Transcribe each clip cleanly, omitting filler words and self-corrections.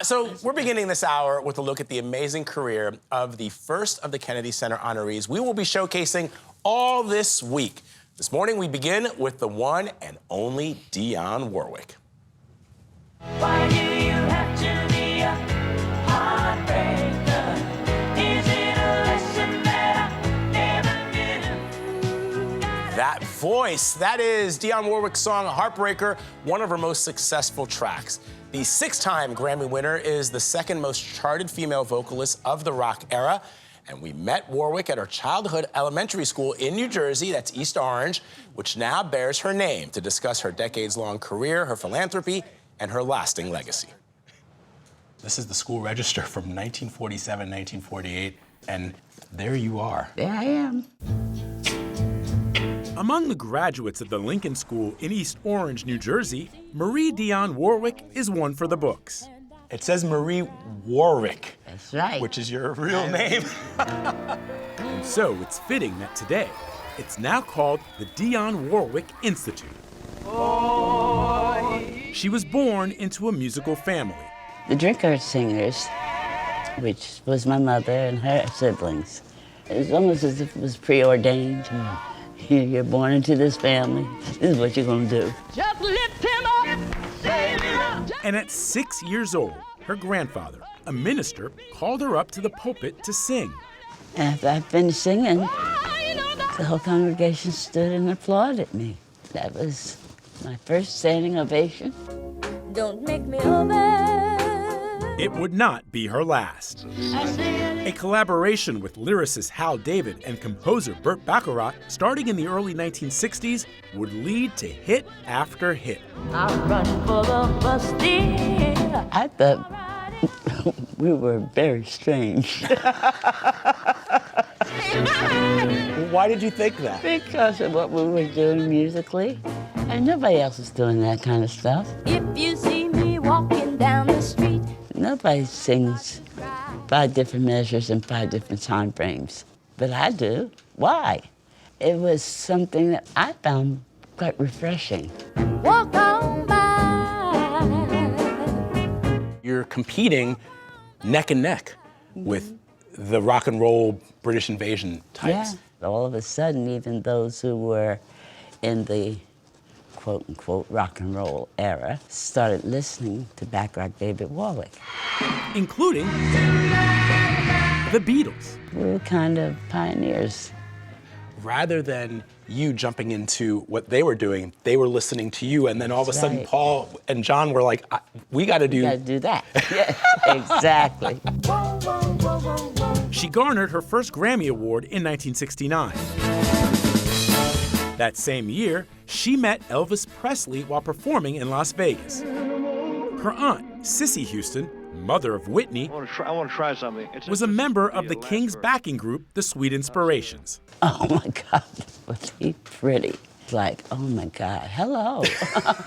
So we're beginning this hour with a look at the amazing career of the first of the Kennedy Center honorees we will be showcasing all this week. This morning we begin with the one and only Dionne Warwick. Why do you have to be a heartbreaker? Is it a lesson that I never knew? That voice, that is Dionne Warwick's song Heartbreaker, one of her most successful tracks. The six-time Grammy winner is the second most charted female vocalist of the rock era. And we met Warwick at her childhood elementary school in New Jersey, that's East Orange, which now bears her name, to discuss her decades-long career, her philanthropy, and her lasting legacy. This is the school register from 1947, 1948, and there you are. There I am. Among the graduates of the Lincoln School in East Orange, New Jersey, Marie Dionne Warwick is one for the books. It says Marie Warwick. That's right. Which is your real name. And so it's fitting that today, it's now called the Dionne Warwick Institute. She was born into a musical family. The Drinker Singers, which was my mother and her siblings. It was almost as if it was preordained. You're born into this family. This is what you're gonna do. Just lift him up, save him up. And at 6 years old, her grandfather, a minister, called her up to the pulpit to sing. After I finished singing, the whole congregation stood and applauded me. That was my first standing ovation. Don't make me over. It would not be her last. A collaboration with lyricist Hal David and composer Burt Bacharach, starting in the early 1960s, would lead to hit after hit. I'll run for the bus, dear. I thought we were very strange. Why did you think that? Because of what we were doing musically. And nobody else is doing that kind of stuff. If you see me walking down the street, Nobody sings 5 different measures in 5 different time frames. But I do. Why? It was something that I found quite refreshing. walk on by. You're competing neck and neck with the rock and roll British invasion types. Yeah. All of a sudden, even those who were in the quote-unquote rock and roll era started listening to Bacharach David Warwick. Including the Beatles. We were kind of pioneers. Rather than you jumping into what they were doing, they were listening to you, and then all of a sudden right. Paul and John were like, we gotta do... You gotta do that. Yes, exactly. She garnered her first Grammy Award in 1969. That same year, she met Elvis Presley while performing in Las Vegas. Her aunt, Cissy Houston, mother of Whitney, I want to try something. was a member of the King's backing group, the Sweet Inspirations. Oh my God, was he pretty. Like, oh my God, hello.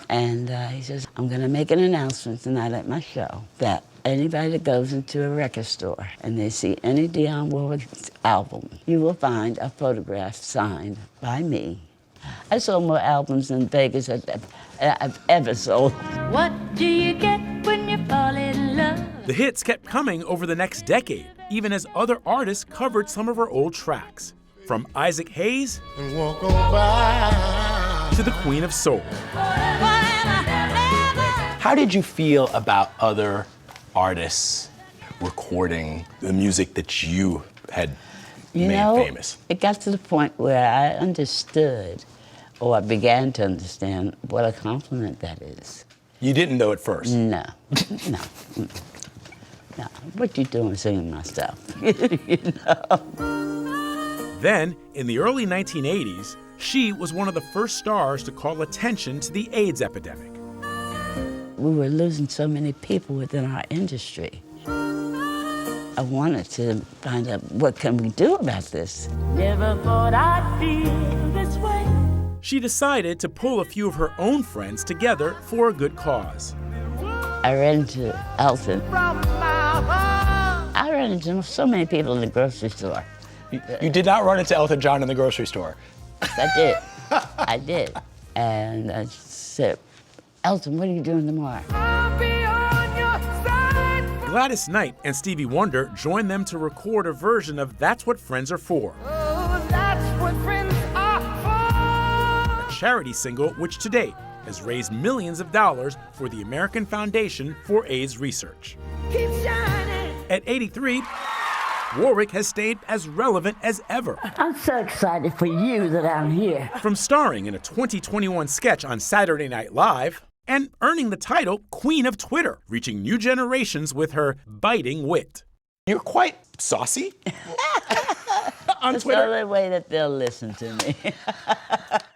And he says, I'm gonna make an announcement tonight at my show that anybody that goes into a record store and they see any Dionne Warwick album, you will find a photograph signed by me. I sold more albums in Vegas than I've ever sold. What do you get when you fall in love? The hits kept coming over the next decade, even as other artists covered some of her old tracks. From Isaac Hayes to the Queen of Soul. How did you feel about other artists recording the music that you had made famous? It got to the point where I understood, or I began to understand, what a compliment that is. You didn't know at first? No, no, no. What you doing singing my stuff? You know? Then, in the early 1980s, she was one of the first stars to call attention to the AIDS epidemic. We were losing so many people within our industry. I wanted to find out, what can we do about this? Never thought I'd feel this way. She decided to pull a few of her own friends together for a good cause. I ran into Elton. I ran into so many people in the grocery store. You did not run into Elton John in the grocery store. I did. I did. And I said, Elton, what are you doing tomorrow? I'll be on your side Gladys Knight and Stevie Wonder joined them to record a version of That's What Friends Are For. Oh, that's what friends are for. A charity single which to date has raised millions of dollars for the American Foundation for AIDS Research. Keep shining. At 83, Warwick has stayed as relevant as ever. I'm so excited for you that I'm here. From starring in a 2021 sketch on Saturday Night Live and earning the title Queen of Twitter, reaching new generations with her biting wit. You're quite saucy on It's the Twitter. only way that they'll listen to me.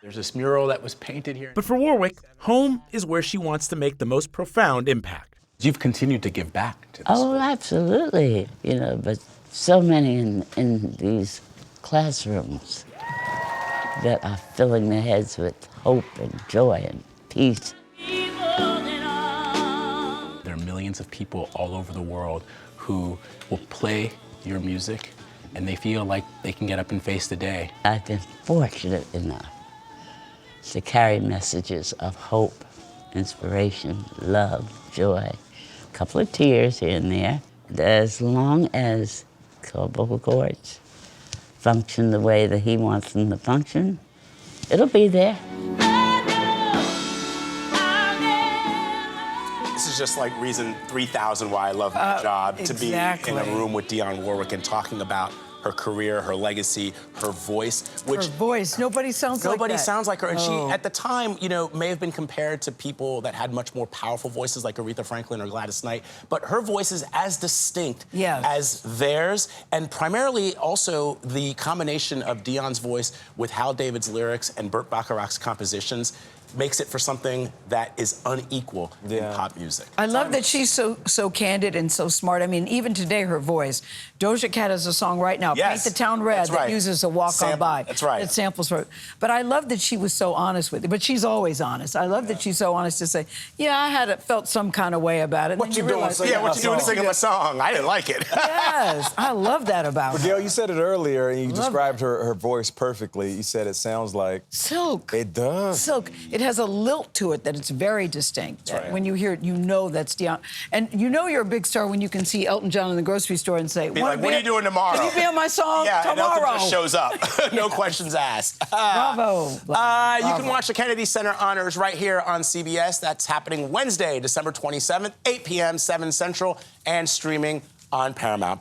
There's this mural that was painted here. But for Warwick, home is where she wants to make the most profound impact. You've continued to give back to this. Oh, absolutely. You know, but so many in these classrooms that are filling their heads with hope and joy and peace. There are millions of people all over the world who will play your music and they feel like they can get up and face the day. I've been fortunate enough to carry messages of hope, inspiration, love, joy, a couple of tears here and there. As long as vocal cords function the way that he wants them to function, it'll be there. This is just like reason 3,000 why I love my job, to be in a room with Dionne Warwick and talking about her career, her legacy, her voice, which Her voice, nobody sounds like that. nobody sounds like her. And she, No. at the time, you know, may have been compared to people that had much more powerful voices like Aretha Franklin or Gladys Knight, but her voice is as distinct Yes. as theirs, and primarily also the combination of Dionne's voice with Hal David's lyrics and Burt Bacharach's compositions makes it for something that is unequal in pop music. I love that she's so candid and so smart. I mean, even today, her voice. Doja Cat has a song right now, Yes, Paint the Town Red, that's that right. uses a walk on by. That's right. It samples her. But I love that she was so honest with it. But she's always honest. I love that she's so honest to say, yeah, I felt some kind of way about it. What And you then doing? realize, Yeah, what you doing singing my song? I didn't like it. Yes, I love that about But her. Gayle, you said it earlier, and you Love described her voice perfectly. You said it sounds like Silk. it does. Silk. It has a lilt to it that it's very distinct. right. When you hear it, you know that's Dionne. And you know you're a big star when you can see Elton John in the grocery store and say, Be like, what are you doing tomorrow? Can you be on my song Yeah, and tomorrow? Elton just shows up. No questions asked. Bravo. You Bravo. can watch the Kennedy Center Honors right here on CBS. That's happening Wednesday, December 27th, 8 p.m., 7 Central, and streaming on Paramount+.